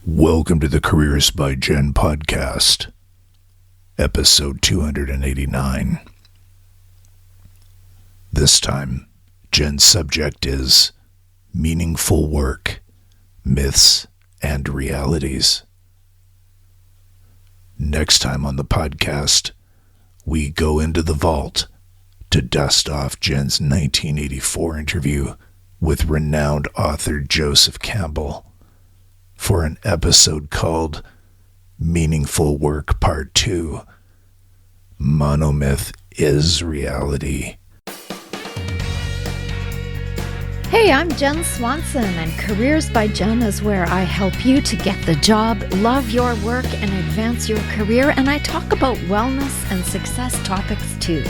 Welcome to the Careers by Jenn podcast, episode 289. This time, Jenn's subject is meaningful work, myths, and realities. Next time on the podcast, we go into the vault to dust off Jenn's 1984 interview with renowned author Joseph Campbell for an episode called Meaningful Work Part 2, Monomyth is Reality. Hey, I'm Jenn Swanson, and Careers by Jenn is where I help you to get the job, love your work, and advance your career, and I talk about wellness and success topics too.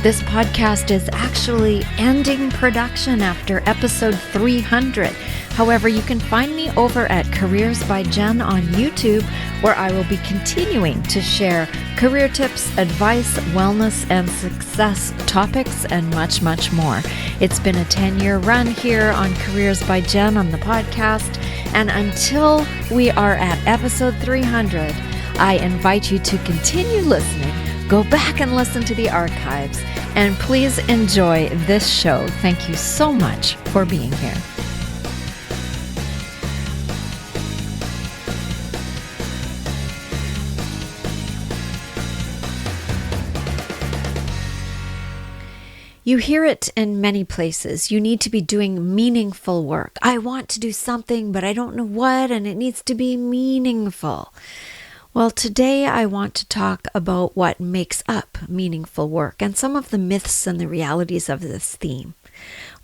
This podcast is actually ending production after episode 300. However, you can find me over at Careers by Jenn on YouTube, where I will be continuing to share career tips, advice, wellness, and success topics, and much, much more. It's been a 10-year run here on Careers by Jenn on the podcast, and until we are at episode 300, I invite you to continue listening. Go back and listen to the archives, and please enjoy this show. Thank you so much for being here. You hear it in many places. You need to be doing meaningful work. I want to do something, but I don't know what, and it needs to be meaningful. Well, today I want to talk about what makes up meaningful work and some of the myths and the realities of this theme.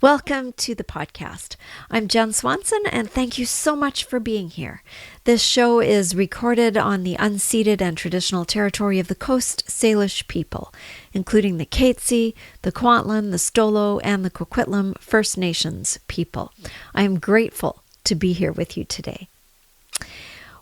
Welcome to the podcast. I'm Jenn Swanson, and thank you so much for being here. This show is recorded on the unceded and traditional territory of the Coast Salish people, including the Katzie, the Kwantlen, the Stolo, and the Coquitlam First Nations people. I am grateful to be here with you today.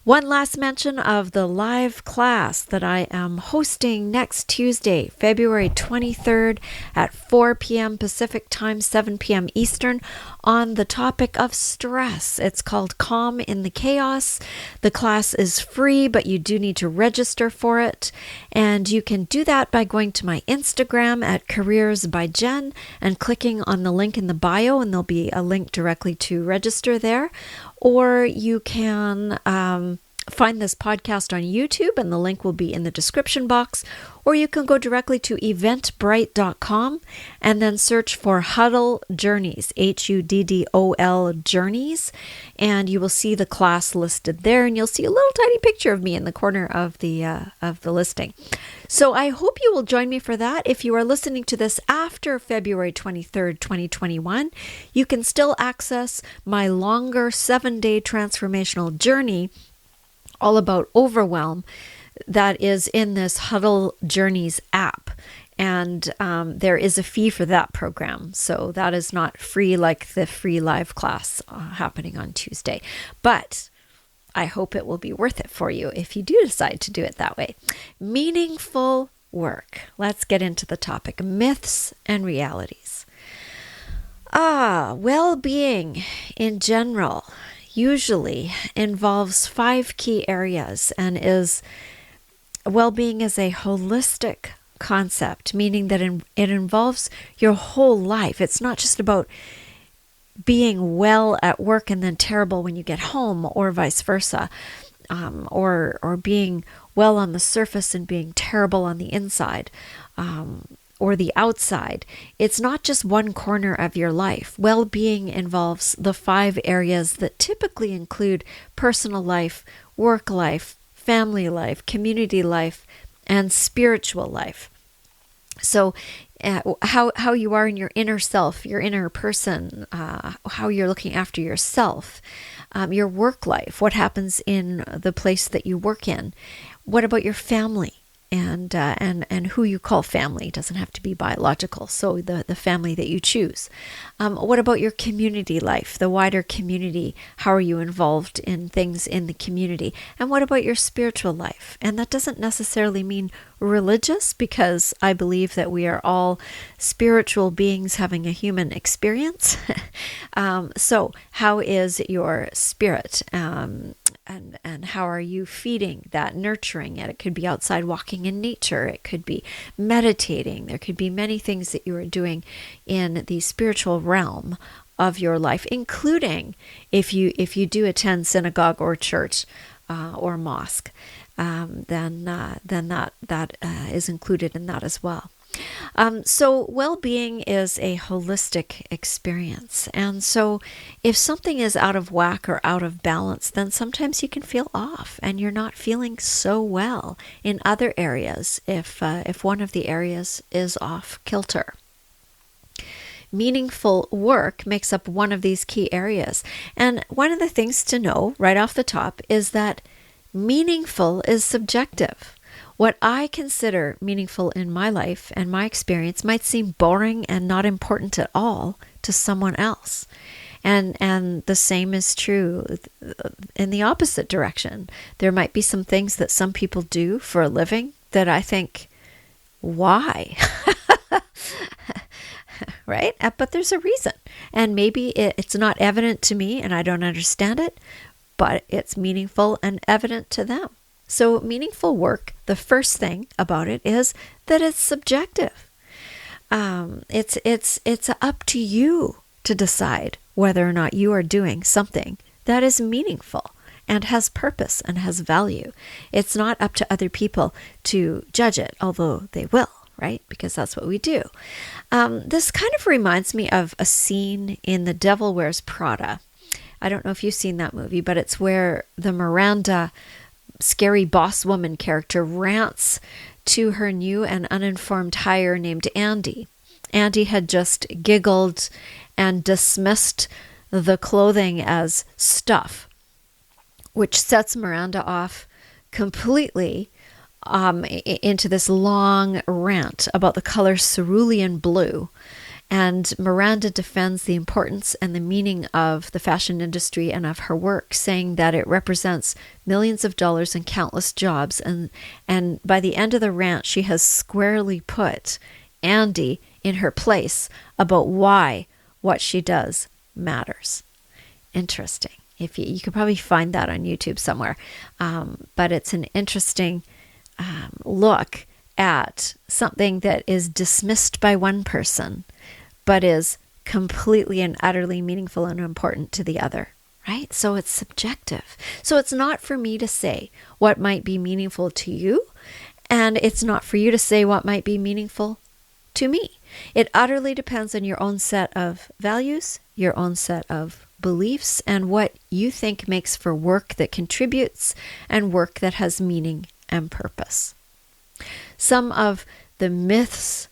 One last mention of the live class that I am hosting next Tuesday, February 23rd at 4 p.m. Pacific Time, 7 p.m. Eastern, on the topic of stress. It's called Calm in the Chaos. The class is free, but you do need to register for it. And you can do that by going to my Instagram at CareersbyJenn and clicking on the link in the bio, and there'll be a link directly to register there. Or you can find this podcast on YouTube, and the link will be in the description box. Or you can go directly to eventbrite.com and then search for Huddle Journeys, Huddol Journeys, and you will see the class listed there, and you'll see a little tiny picture of me in the corner of the listing. So I hope you will join me for that. If you are listening to this after February 23rd, 2021, you can still access my longer 7-day transformational journey all about overwhelm that is in this Huddle Journeys app. And there is a fee for that program. So that is not free like the free live class happening on Tuesday. But I hope it will be worth it for you if you do decide to do it that way. Meaningful work. Let's get into the topic. Myths and realities. Well-being in general usually involves 5 key areas, and well-being is a holistic concept, meaning that it involves your whole life. It's not just about being well at work and then terrible when you get home, or vice versa, or being well on the surface and being terrible on the inside, or the outside. It's not just one corner of your life. Well-being involves the 5 areas that typically include personal life, work life, family life, community life, and spiritual life. So how you are in your inner self, your inner person, how you're looking after yourself, your work life, what happens in the place that you work in, what about your family? And who you call family. It doesn't have to be biological, so the family that you choose. What about your community life, the wider community? How are you involved in things in the community? And what about your spiritual life? And that doesn't necessarily mean religious, because I believe that we are all spiritual beings having a human experience. So how is your spirit? And And how are you feeding that, nurturing it? It could be outside walking in nature. It could be meditating. There could be many things that you are doing in the spiritual realm of your life, including if you do attend synagogue or church or mosque, then that is included in that as well. So well-being is a holistic experience. And so if something is out of whack or out of balance, then sometimes you can feel off and you're not feeling so well in other areas if one of the areas is off kilter. Meaningful work makes up one of these key areas. And one of the things to know right off the top is that meaningful is subjective. What I consider meaningful in my life and my experience might seem boring and not important at all to someone else. And the same is true in the opposite direction. There might be some things that some people do for a living that I think, why? Right? But there's a reason. And maybe it's not evident to me and I don't understand it, but it's meaningful and evident to them. So meaningful work, the first thing about it is that it's subjective. It's up to you to decide whether or not you are doing something that is meaningful and has purpose and has value. It's not up to other people to judge it, although they will, right? Because that's what we do. This kind of reminds me of a scene in The Devil Wears Prada. I don't know if you've seen that movie, but it's where the Miranda scary boss woman character rants to her new and uninformed hire named Andy. Andy had just giggled and dismissed the clothing as stuff, which sets Miranda off completely into this long rant about the color cerulean blue. And Miranda defends the importance and the meaning of the fashion industry and of her work, saying that it represents millions of dollars and countless jobs. And by the end of the rant, she has squarely put Andy in her place about why what she does matters. Interesting. If you could probably find that on YouTube somewhere. But it's an interesting look at something that is dismissed by one person, but is completely and utterly meaningful and important to the other, right? So it's subjective. So it's not for me to say what might be meaningful to you, and it's not for you to say what might be meaningful to me. It utterly depends on your own set of values, your own set of beliefs, and what you think makes for work that contributes and work that has meaning and purpose. Some of the myths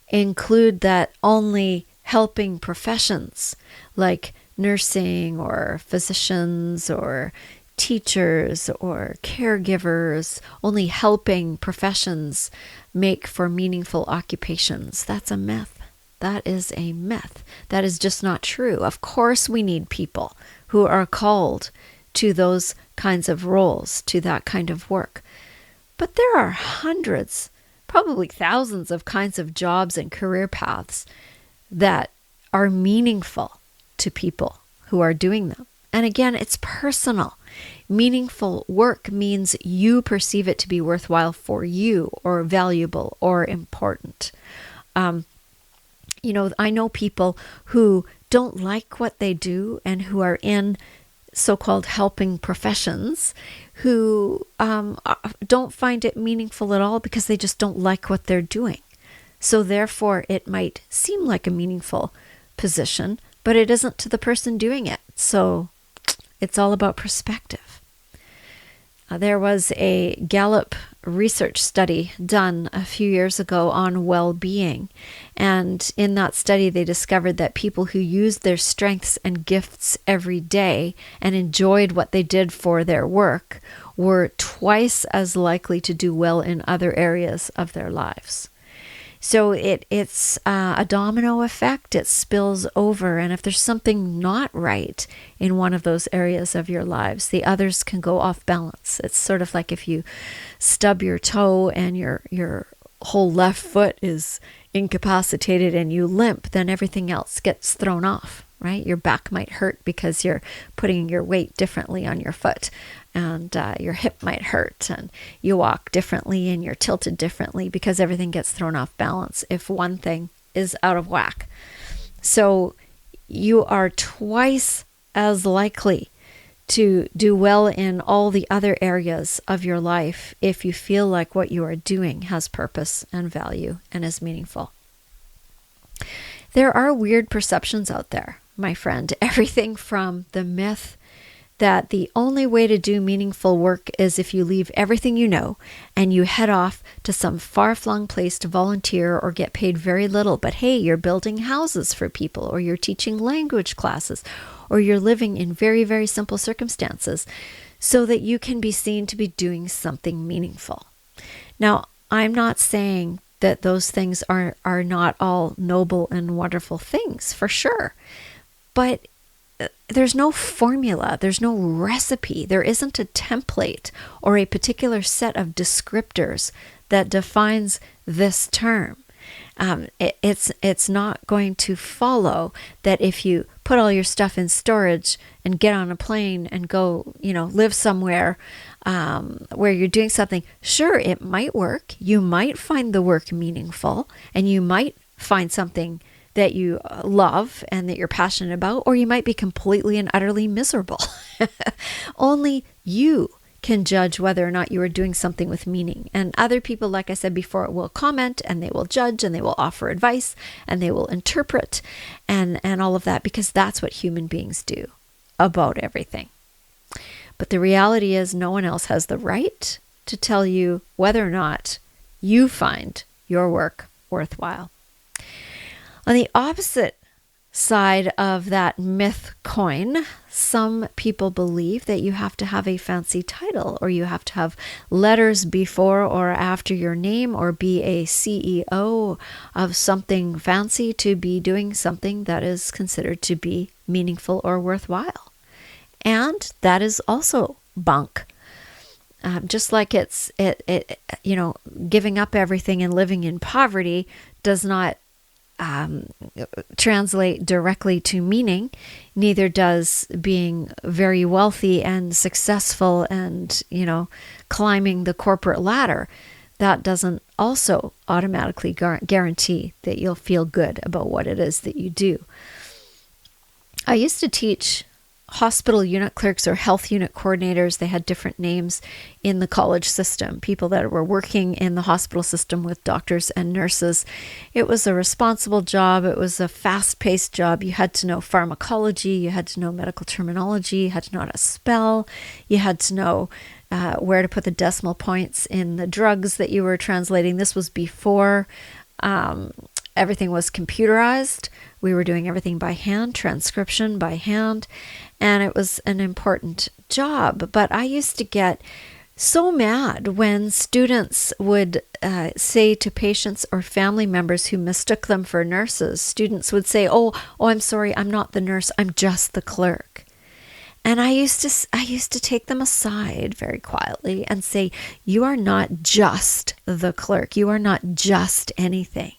include that only helping professions like nursing or physicians or teachers or caregivers, only helping professions make for meaningful occupations. That's a myth. That is a myth. That is just not true. Of course, we need people who are called to those kinds of roles, to that kind of work. But there are hundreds, probably thousands of kinds of jobs and career paths that are meaningful to people who are doing them. And again, it's personal. Meaningful work means you perceive it to be worthwhile for you or valuable or important. I know people who don't like what they do and who are in so-called helping professions who don't find it meaningful at all because they just don't like what they're doing. So therefore, it might seem like a meaningful position, but it isn't to the person doing it. So it's all about perspective. There was a Gallup research study done a few years ago on well-being. And in that study, they discovered that people who used their strengths and gifts every day and enjoyed what they did for their work were twice as likely to do well in other areas of their lives. So it's a domino effect. It spills over. And if there's something not right in one of those areas of your lives, the others can go off balance. It's sort of like if you stub your toe and your whole left foot is incapacitated and you limp, then everything else gets thrown off, right? Your back might hurt because you're putting your weight differently on your foot. and your hip might hurt, and you walk differently, and you're tilted differently because everything gets thrown off balance if one thing is out of whack. So you are twice as likely to do well in all the other areas of your life if you feel like what you are doing has purpose and value and is meaningful. There are weird perceptions out there, my friend. Everything from the myth that the only way to do meaningful work is if you leave everything you know and you head off to some far-flung place to volunteer or get paid very little. But hey, you're building houses for people, or you're teaching language classes, or you're living in very, very simple circumstances so that you can be seen to be doing something meaningful. Now, I'm not saying that those things are not all noble and wonderful things, for sure. But there's no formula, there's no recipe, there isn't a template or a particular set of descriptors that defines this term. It's not going to follow that if you put all your stuff in storage and get on a plane and go, live somewhere where you're doing something. Sure, it might work. You might find the work meaningful, and you might find something that you love and that you're passionate about, or you might be completely and utterly miserable. Only you can judge whether or not you are doing something with meaning. And other people, like I said before, will comment, and they will judge, and they will offer advice, and they will interpret and all of that, because that's what human beings do about everything. But the reality is no one else has the right to tell you whether or not you find your work worthwhile. On the opposite side of that myth coin, some people believe that you have to have a fancy title, or you have to have letters before or after your name, or be a CEO of something fancy to be doing something that is considered to be meaningful or worthwhile. And that is also bunk. Just like it's giving up everything and living in poverty does not translate directly to meaning, neither does being very wealthy and successful and, climbing the corporate ladder. That doesn't also automatically guarantee that you'll feel good about what it is that you do. I used to teach hospital unit clerks or health unit coordinators. They had different names in the college system, people that were working in the hospital system with doctors and nurses. It was a responsible job. It was a fast-paced job. You had to know pharmacology. You had to know medical terminology. You had to know how to spell. You had to know where to put the decimal points in the drugs that you were translating. This was before everything was computerized. We were doing everything by hand, transcription by hand, and it was an important job. But I used to get so mad when students would say to patients or family members who mistook them for nurses, students would say, oh, I'm sorry, I'm not the nurse, I'm just the clerk. And I used to take them aside very quietly and say, you are not just the clerk. You are not just anything.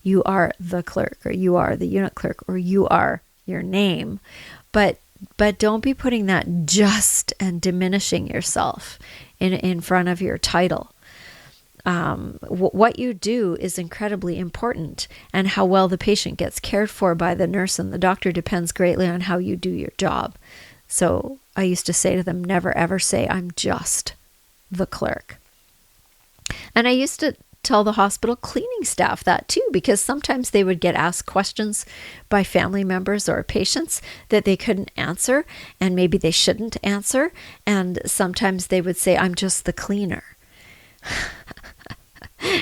You are the clerk, or you are the unit clerk, or you are your name. But don't be putting that just and diminishing yourself in front of your title. What you do is incredibly important, and how well the patient gets cared for by the nurse and the doctor depends greatly on how you do your job. So I used to say to them, never ever say, I'm just the clerk. And I used to tell the hospital cleaning staff that too, because sometimes they would get asked questions by family members or patients that they couldn't answer, and maybe they shouldn't answer. And sometimes they would say, I'm just the cleaner.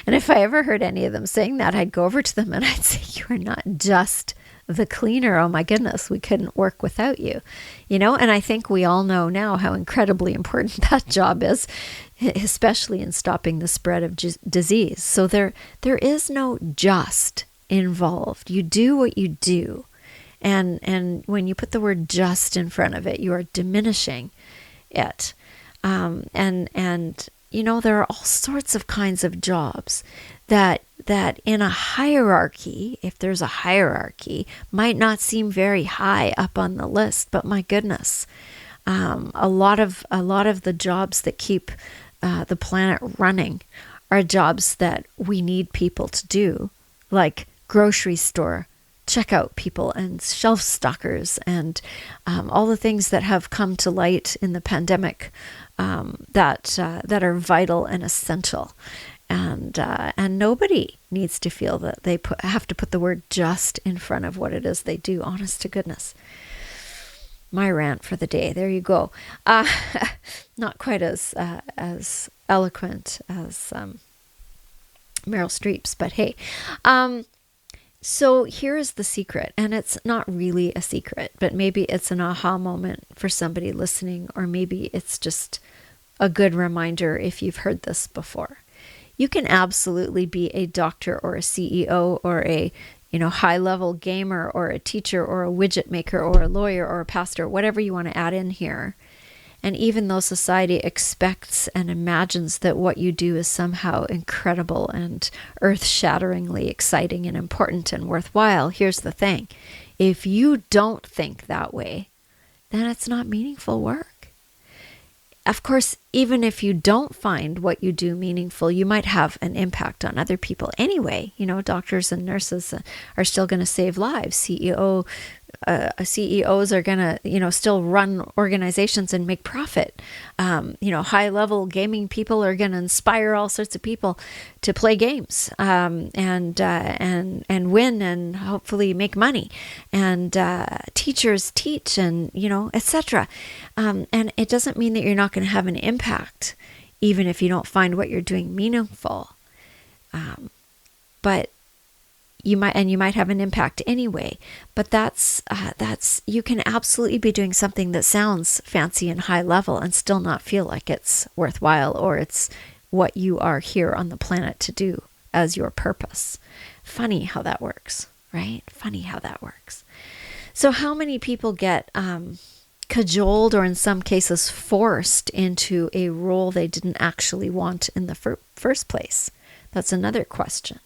And if I ever heard any of them saying that, I'd go over to them and I'd say, you are not just the cleaner. Oh my goodness, we couldn't work without you. And I think we all know now how incredibly important that job is, especially in stopping the spread of disease. So there is no just involved. You do what you do. And when you put the word just in front of it, you are diminishing it. There are all sorts of kinds of jobs that in a hierarchy, if there's a hierarchy, might not seem very high up on the list, but my goodness, A lot of the jobs that keep the planet running are jobs that we need people to do, like grocery store checkout people and shelf stockers, and all the things that have come to light in the pandemic that are vital and essential. And nobody needs to feel that they have to put the word just in front of what it is they do. Honest to goodness. My rant for the day. There you go. Not quite as eloquent as Meryl Streep's, but hey. So here is the secret, and it's not really a secret, but maybe it's an aha moment for somebody listening, or maybe it's just a good reminder if you've heard this before. You can absolutely be a doctor or a CEO or a high-level gamer or a teacher or a widget maker or a lawyer or a pastor, whatever you want to add in here. And even though society expects and imagines that what you do is somehow incredible and earth-shatteringly exciting and important and worthwhile, here's the thing. If you don't think that way, then it's not meaningful work. Of course, even if you don't find what you do meaningful, you might have an impact on other people anyway. Doctors and nurses are still going to save lives. CEOs are going to, still run organizations and make profit. High-level gaming people are going to inspire all sorts of people to play games and win and hopefully make money. And teachers teach and, etc. And it doesn't mean that you're not going to have an impact, even if you don't find what you're doing meaningful. But you might have an impact anyway, but that's you can absolutely be doing something that sounds fancy and high level and still not feel like it's worthwhile, or it's what you are here on the planet to do as your purpose. Funny how that works, right? Funny how that works. So how many people get cajoled, or in some cases forced into a role they didn't actually want in the first place? That's another question.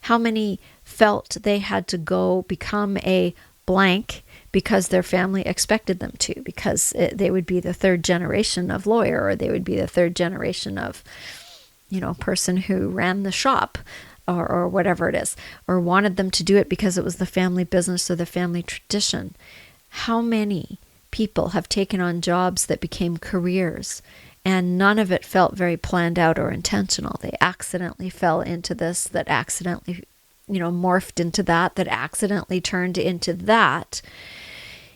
How many felt they had to go become a blank because their family expected them to, because they would be the third generation of lawyer, or they would be the third generation of, person who ran the shop, or whatever it is, or wanted them to do it because it was the family business or the family tradition. How many people have taken on jobs that became careers, and none of it felt very planned out or intentional? They accidentally fell into this, that accidentally, morphed into that accidentally turned into that.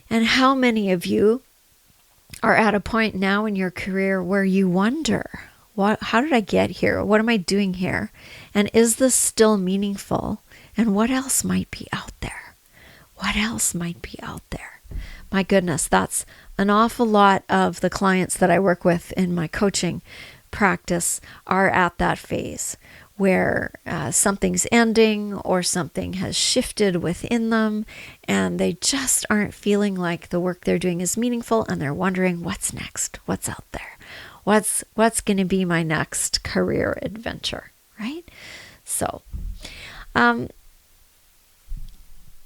And how many of you are at a point now in your career where you wonder, how did I get here? What am I doing here? And is this still meaningful? And what else might be out there? What else might be out there? My goodness, that's an awful lot of the clients that I work with in my coaching practice are at that phase where something's ending or something has shifted within them, and they just aren't feeling like the work they're doing is meaningful, and they're wondering, what's next? What's out there? What's going to be my next career adventure, right? So, and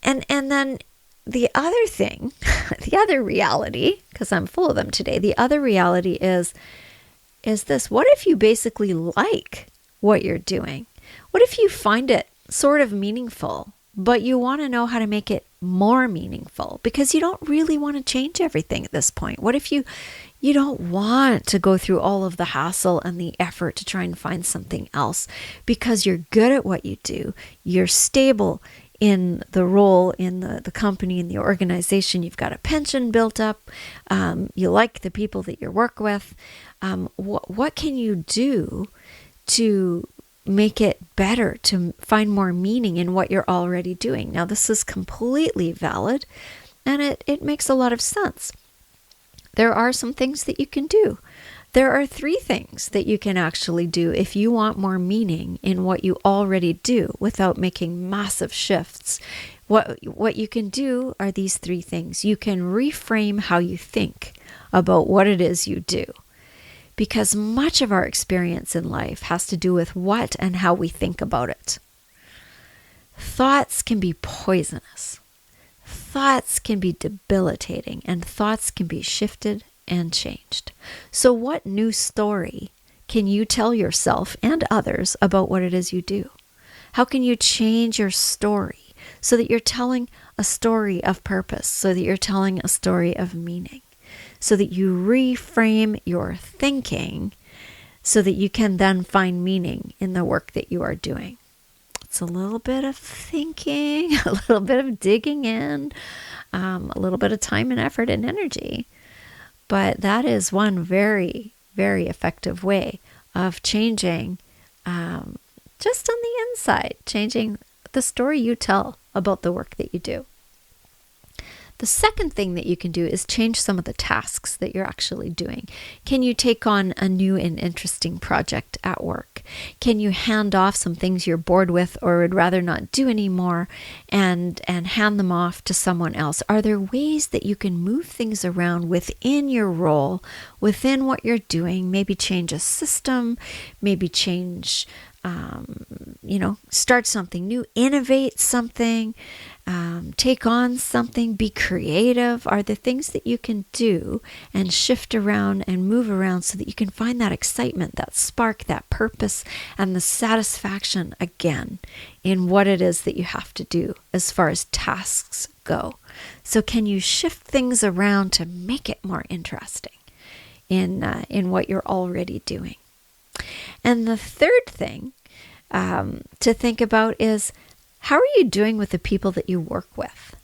then the other thing, the other reality, because I'm full of them today, the other reality is this: what if you basically like what you're doing? What if you find it sort of meaningful, but you want to know how to make it more meaningful because you don't really want to change everything at this point? What if you don't want to go through all of the hassle and the effort to try and find something else because you're good at what you do, you're stable in the role in the company, in the organization, you've got a pension built up, you like the people that you work with? What can you do to make it better, to find more meaning in what you're already doing? Now, this is completely valid, and it makes a lot of sense. There are some things that you can do. There are 3 things that you can actually do if you want more meaning in what you already do without making massive shifts. What you can do are these 3 things. You can reframe how you think about what it is you do, because much of our experience in life has to do with what and how we think about it. Thoughts can be poisonous. Thoughts can be debilitating, and thoughts can be shifted and changed. So what new story can you tell yourself and others about what it is you do? How can you change your story so that you're telling a story of purpose, so that you're telling a story of meaning, so that you reframe your thinking so that you can then find meaning in the work that you are doing? It's a little bit of thinking, a little bit of digging in, a little bit of time and effort and energy. But that is one very, very effective way of changing, just on the inside, changing the story you tell about the work that you do. The second thing that you can do is change some of the tasks that you're actually doing. Can you take on a new and interesting project at work? Can you hand off some things you're bored with or would rather not do anymore and hand them off to someone else? Are there ways that you can move things around within your role, within what you're doing? Maybe change a system, maybe change, start something new, innovate something, take on something, be creative. Are there things that you can do and shift around and move around so that you can find that excitement, that spark, that purpose, and the satisfaction again in what it is that you have to do as far as tasks go? So can you shift things around to make it more interesting in what you're already doing? And the third thing to think about is, how are you doing with the people that you work with?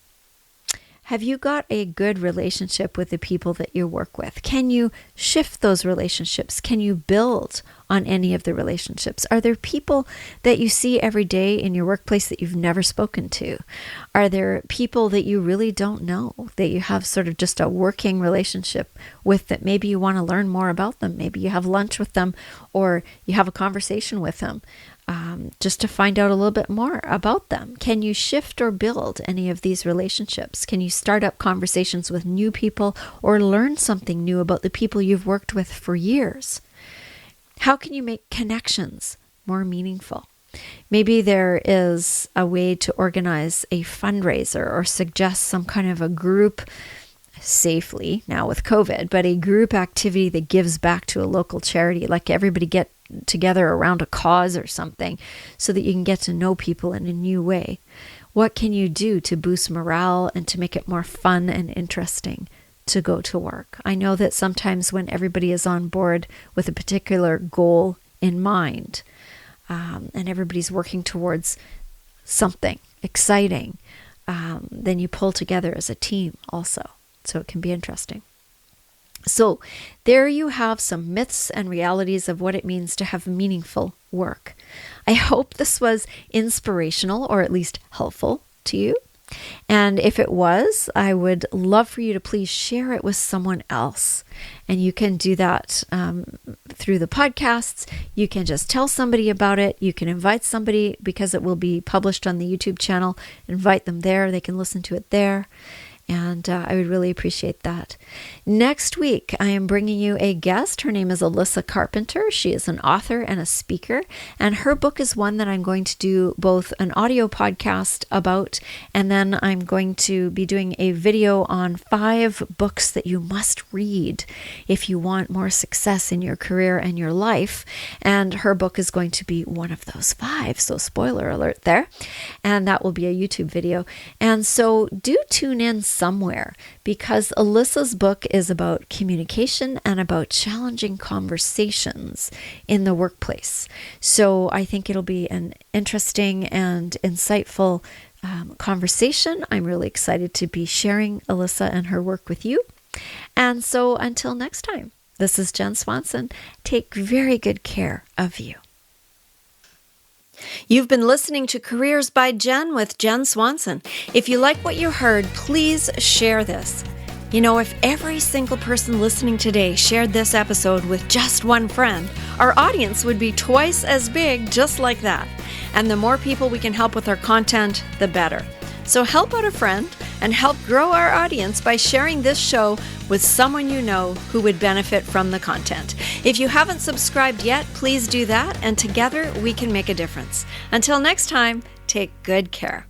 Have you got a good relationship with the people that you work with? Can you shift those relationships? Can you build on any of the relationships? Are there people that you see every day in your workplace that you've never spoken to? Are there people that you really don't know, that you have sort of just a working relationship with, that maybe you want to learn more about them? Maybe you have lunch with them or you have a conversation with them. Just to find out a little bit more about them. Can you shift or build any of these relationships? Can you start up conversations with new people or learn something new about the people you've worked with for years? How can you make connections more meaningful? Maybe there is a way to organize a fundraiser or suggest some kind of a group, safely now with COVID, but a group activity that gives back to a local charity, like everybody get together around a cause or something so that you can get to know people in a new way. What can you do to boost morale and to make it more fun and interesting to go to work? I know that sometimes when everybody is on board with a particular goal in mind, and everybody's working towards something exciting, then you pull together as a team also. So it can be interesting. So there you have some myths and realities of what it means to have meaningful work. I hope this was inspirational or at least helpful to you. And if it was, I would love for you to please share it with someone else. And you can do that through the podcasts. You can just tell somebody about it. You can invite somebody, because it will be published on the YouTube channel. Invite them there. They can listen to it there. And I would really appreciate that. Next week, I am bringing you a guest. Her name is Alyssa Carpenter. She is an author and a speaker. And her book is one that I'm going to do both an audio podcast about, and then I'm going to be doing a video on 5 books that you must read if you want more success in your career and your life. And her book is going to be one of those 5. So spoiler alert there. And that will be a YouTube video. And so do tune in somewhere, because Alyssa's book is about communication and about challenging conversations in the workplace. So I think it'll be an interesting and insightful conversation. I'm really excited to be sharing Alyssa and her work with you. And so until next time, this is Jenn Swanson. Take very good care of you. You've been listening to Careers by Jenn with Jenn Swanson. If you like what you heard, please share this. You know, if every single person listening today shared this episode with just one friend, our audience would be twice as big just like that. And the more people we can help with our content, the better. So help out a friend and help grow our audience by sharing this show with someone you know who would benefit from the content. If you haven't subscribed yet, please do that, and together we can make a difference. Until next time, take good care.